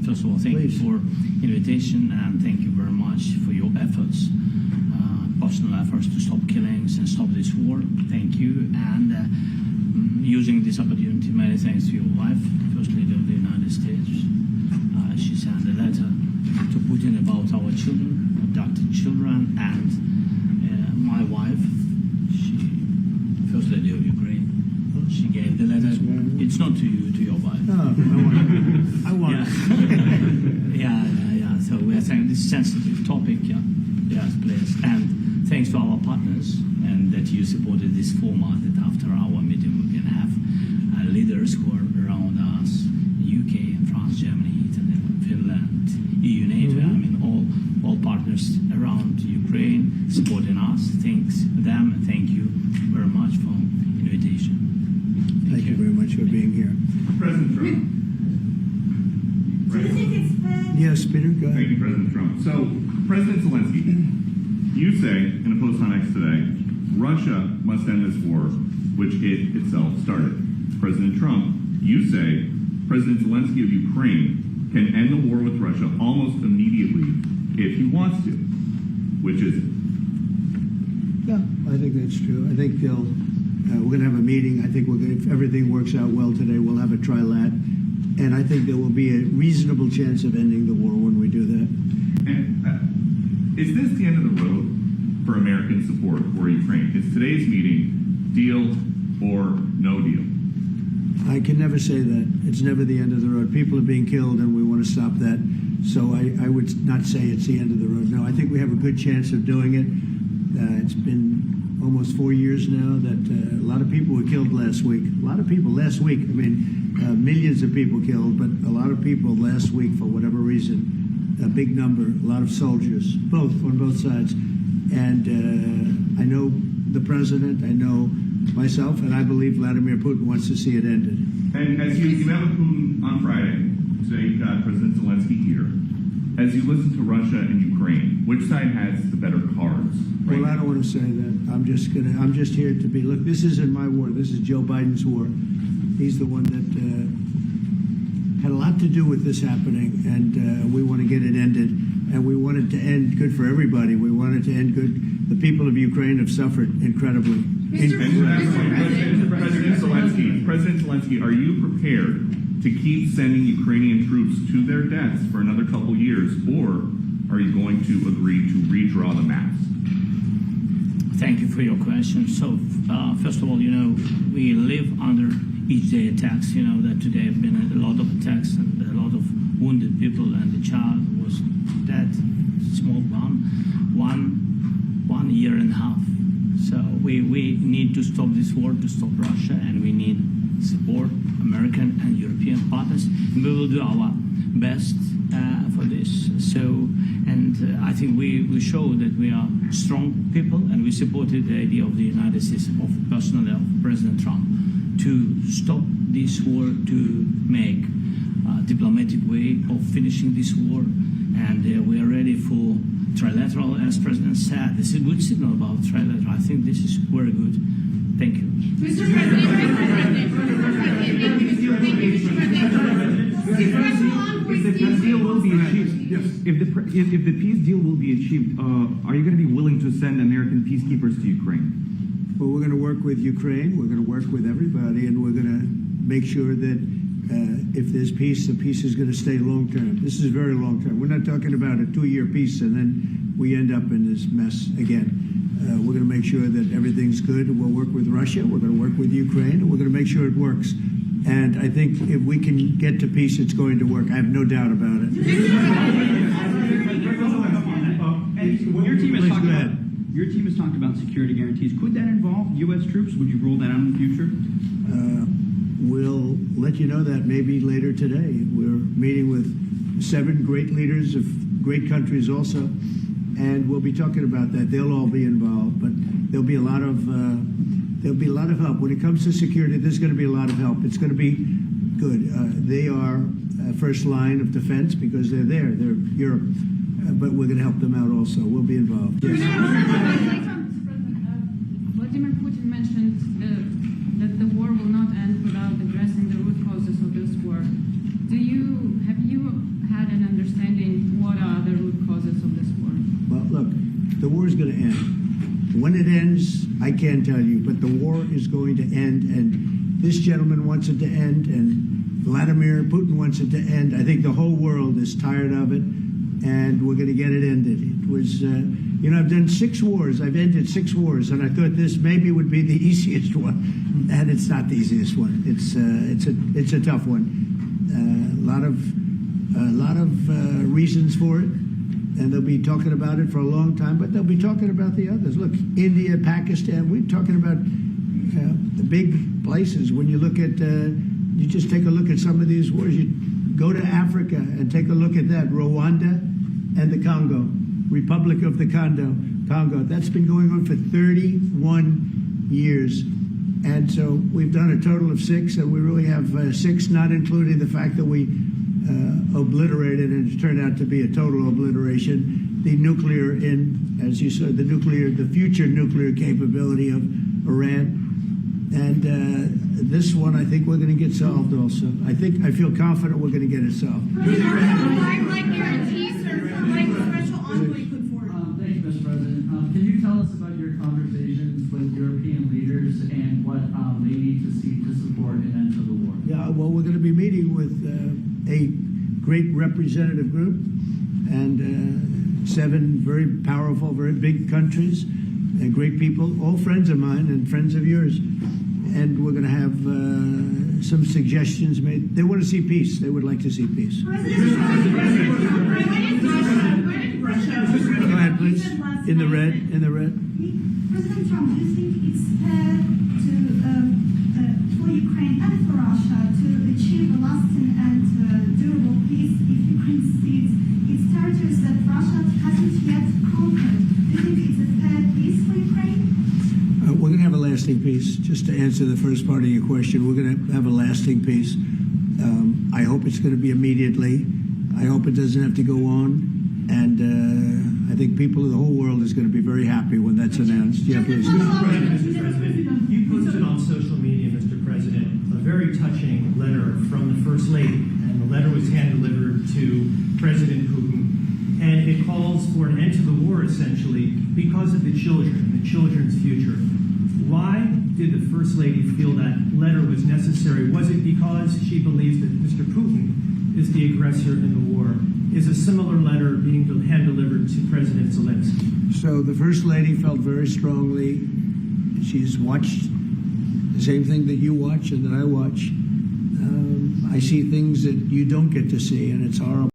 First of all, thank you for invitation, and thank you very much for your efforts, personal efforts to stop killings and stop this war. Thank you. And using this opportunity, many thanks to your wife, First Lady of the United States. She sent a letter to Putin about our children, abducted children, and my wife, First Lady of Ukraine, she gave the letter. It's not to you, to your wife. No, I want it. Yeah. So we are saying this sensitive topic, yes, please. And thanks to our partners, and that you supported this format, that after our meeting we can have leaders who are around us, UK and France, Germany, Italy, Finland, EU, NATO, I mean all partners around Ukraine supporting us. Thanks them, and thank you very much for invitation. Thank you very much for being here. President Trump. Yes, Peter, go ahead. Thank you, President Trump. So, President Zelensky, you say in a post on X today, Russia must end this war, which it itself started. President Trump, you say President Zelensky of Ukraine can end the war with Russia almost immediately if he wants to. Which is it? Yeah, I think that's true. I think we're going to have a meeting. I think if everything works out well today, we'll have a trilat. And I think there will be a reasonable chance of ending the war when we do that. And is this the end of the road for American support for Ukraine? Is today's meeting deal or no deal? I can never say that. It's never the end of the road. People are being killed, and we want to stop that. So I would not say it's the end of the road. No, I think we have a good chance of doing it. It's been almost 4 years now that a lot of people were killed last week. A lot of people last week. I mean, millions of people killed, but a lot of people last week for whatever reason, a big number, a lot of soldiers, on both sides. And I know the president, I know myself, and I believe Vladimir Putin wants to see it ended. And as you met with Putin on Friday, today you've got President Zelensky here. As you listen to Russia and Ukraine, which side has the better cards? Right? Well, I don't want to say that. I'm just here to be, look, this isn't my war. This is Joe Biden's war. He's the one that had a lot to do with this happening, and we want to get it ended. And we want it to end good for everybody. We want it to end good. The people of Ukraine have suffered incredibly. President Zelensky, are you prepared to keep sending Ukrainian troops to their deaths for another couple years, or are you going to agree to redraw the maps? Thank you for your question. So, first of all, we live under each day attacks. You know that today have been a lot of attacks and a lot of wounded people, and the child was dead, small one year and a half. So we need to stop this war, to stop Russia, and we need support, American and European partners. And we will do our best for this. So, and I think we show that we are strong people, and we supported the idea of the United States, of personally of President Trump, to stop this war, to make a diplomatic way of finishing this war. And we are ready for trilateral, as President said. This is a good signal about trilateral. I think this is very good. Thank you. Mr. President, if the peace deal will be achieved, if the peace deal will be achieved, are you going to be willing to send American peacekeepers to Ukraine? Well, we're going to work with Ukraine. We're going to work with everybody, and we're going to make sure that if there's peace, the peace is going to stay long term. This is very long term. We're not talking about a 2-year peace and then we end up in this mess again. We're going to make sure that everything's good. We'll work with Russia. We're going to work with Ukraine, and we're going to make sure it works. And I think if we can get to peace, it's going to work. I have no doubt about it. Your team has talked about security guarantees. Could that involve U.S. troops? Would you roll that out in the future? We'll let you know that maybe later today. We're meeting with 7 great leaders of great countries also, and we'll be talking about that. They'll all be involved, but there'll be a lot of help when it comes to security. There's going to be a lot of help. It's going to be good. They are first line of defense because they're there. They're Europe, but we're going to help them out also. We'll be involved. Yes. Vladimir Putin mentioned that the war will not end without addressing the root causes of this war. Have you had is going to end. When it ends, I can't tell you, but the war is going to end, and this gentleman wants it to end, and Vladimir Putin wants it to end. I think the whole world is tired of it, and we're going to get it ended. It was, I've done 6 wars. I've ended 6 wars, and I thought this maybe would be the easiest one, and it's not the easiest one. It's a tough one. A lot of reasons for it. And they'll be talking about it for a long time, but they'll be talking about the others. Look, India, Pakistan, we're talking about the big places. When you look at, you just take a look at some of these wars. You go to Africa and take a look at that. Rwanda and the Congo, Republic of the Congo. That's been going on for 31 years. And so we've done a total of 6, and we really have 6, not including the fact that we obliterated, and it turned out to be a total obliteration, the nuclear, as you said, the future nuclear capability of Iran. And this one, I think we're going to get solved also. I feel confident we're going to get it solved. Like guarantees or like the special envoy put forward. Thanks, Mr. President. Can you tell us about your conversations with European leaders and what they need to see to support an end to the war? Yeah, well, we're going to be meeting with a great representative group and 7 very powerful, very big countries and great people, all friends of mine and friends of yours. And we're going to have some suggestions made. They want to see peace. They would like to see peace. Go ahead, please. In the red. President Trump, do you think it's fair for Ukraine and for Russia to achieve a lasting and durable peace if Ukraine cedes its territories that Russia hasn't yet conquered? Do you think it's a fair peace for Ukraine? We're going to have a lasting peace. Just to answer the first part of your question, we're going to have a lasting peace. I hope it's going to be immediately. I hope it doesn't have to go on. And I think people of the whole world is going to be very happy when that's announced. Yeah, please. Mr. President, you posted on social media, Mr. President, a very touching letter from the First Lady, and the letter was hand-delivered to President Putin, and it calls for an end to the war, essentially, because of the children and the children's future. Why did the First Lady feel that letter was necessary? Was it because she believes that Mr. Putin is the aggressor in the war? Is a similar letter being hand-delivered to President Zelensky? So the First Lady felt very strongly. She's watched the same thing that you watch and that I watch. I see things that you don't get to see, and it's horrible.